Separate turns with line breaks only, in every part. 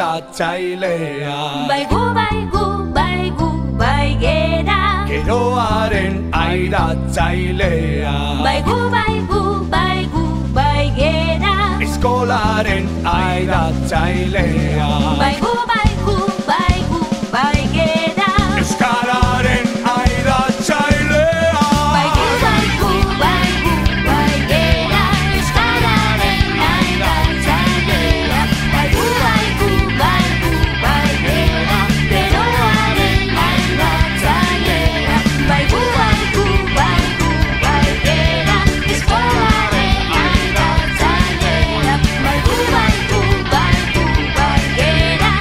Aidatzailea
Baigu, baigu, baigu, bai gera
Geroaren aidatzailea
Baigu, baigu, baigu, bai gera
Eskolaren aidatzailea
Baigu, baigu, baigu, bai gera
Euskararen aidatzailea
Baigu, baigu, baigu, bai gera Euskararen aidatzailea Baigu, baigu, baigu, bai gera Geroaren aidatzailea Baigu, baigu, baigu, bai gera Eskolaren aidatzailea Baigu, baigu, baigu, bai gera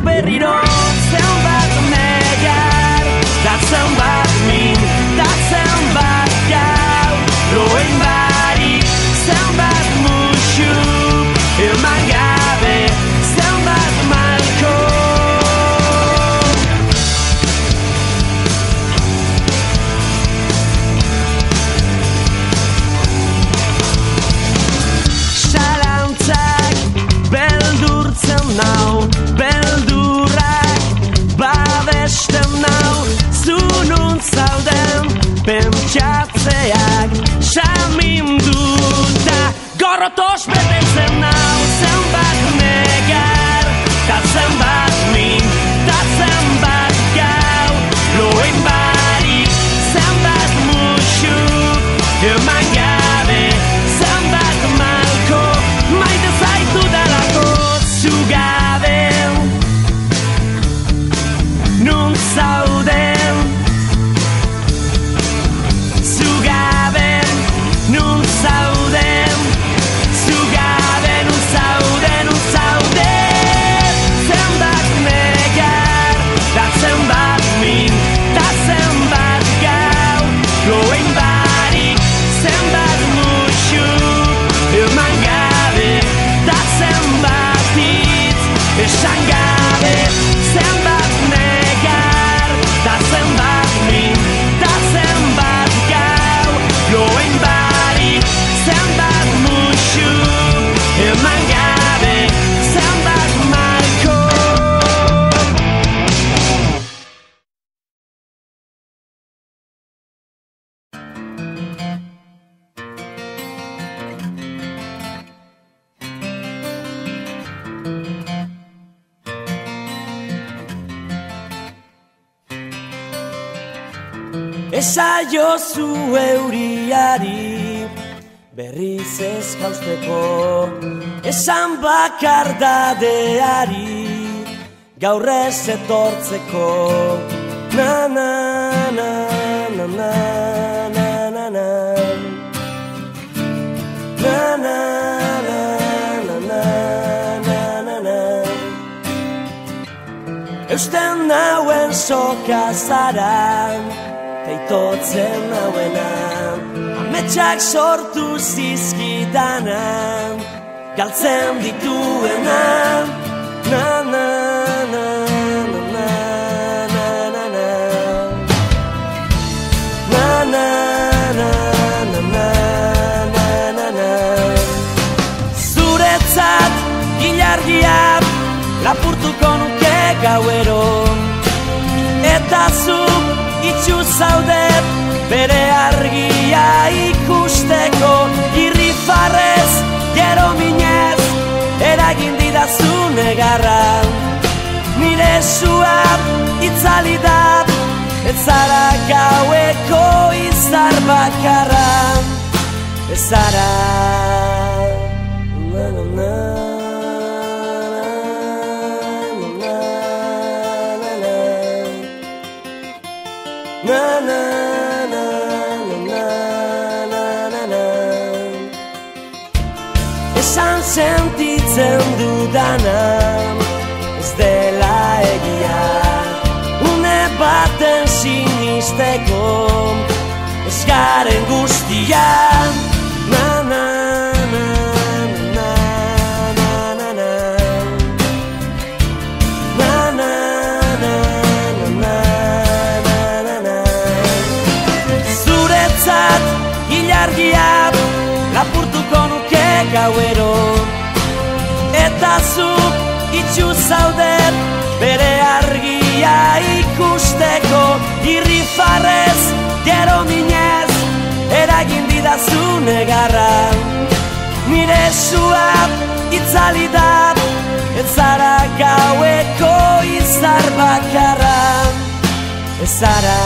berriro zenbat negar, da zenbat min, da zenbat gau, loen barik zenbat musu, eman gabe zenbat malko. Zalantzak beldurtzen nau, beldurrak babesten nau, zu nun zauden pentsatzeak saminduta gorrotos betetzen nau, zenbat negar, da zenbat min, da zenbat gau, loen barik zenbat musu, eman gabe zenbat malko, maite zaitu dalako zu gabe, nun zauden, zu gabe, nun zauden, zu gabe, nun zauden, nun zauden, zenbat negar, da zenbat min, da zenbat gau, loen barik zenbat musu, eman gabe, da zenbat hitz, esan gabe, zenbat negar, da zenbat min, da zenbat gau, loen barik zenbat musu, eman gabe, zenbat malko. Esaiozu euriari berriz ez jausteko, esan bakardadeari gaur ez etortzeko. Na na na na na na na na na na na na na na na. Eusten nauen soka zara, teitotzen nauena, ametsak sortu zizkidana, galtzen dituena. Na na na na na na na na na na na na na na na. Zuretzat ilargia lapurtuko nuke gauero, eta zu itxu zaudet bere argia ikusteko, irrifarrez, gero minez, eragin didazu negarra. Nire suap itzali da, ez zara gaueko izar bakarra, ez zara. Na na na. Na na na na na na na. Esan sentitzen dudana ez dela egia, une baten sinisteko ez garen guztian. Na na na na na na na na na na na na. Zuretzat ilargia lapurtuko nuke gauero, eta zuk itxu zaudet bere argia ikusteko, irrifarrez, gero minez, eragin didazu negarra. Nire suap itzali da, ez zara gaueko izar bakarra, ez zara.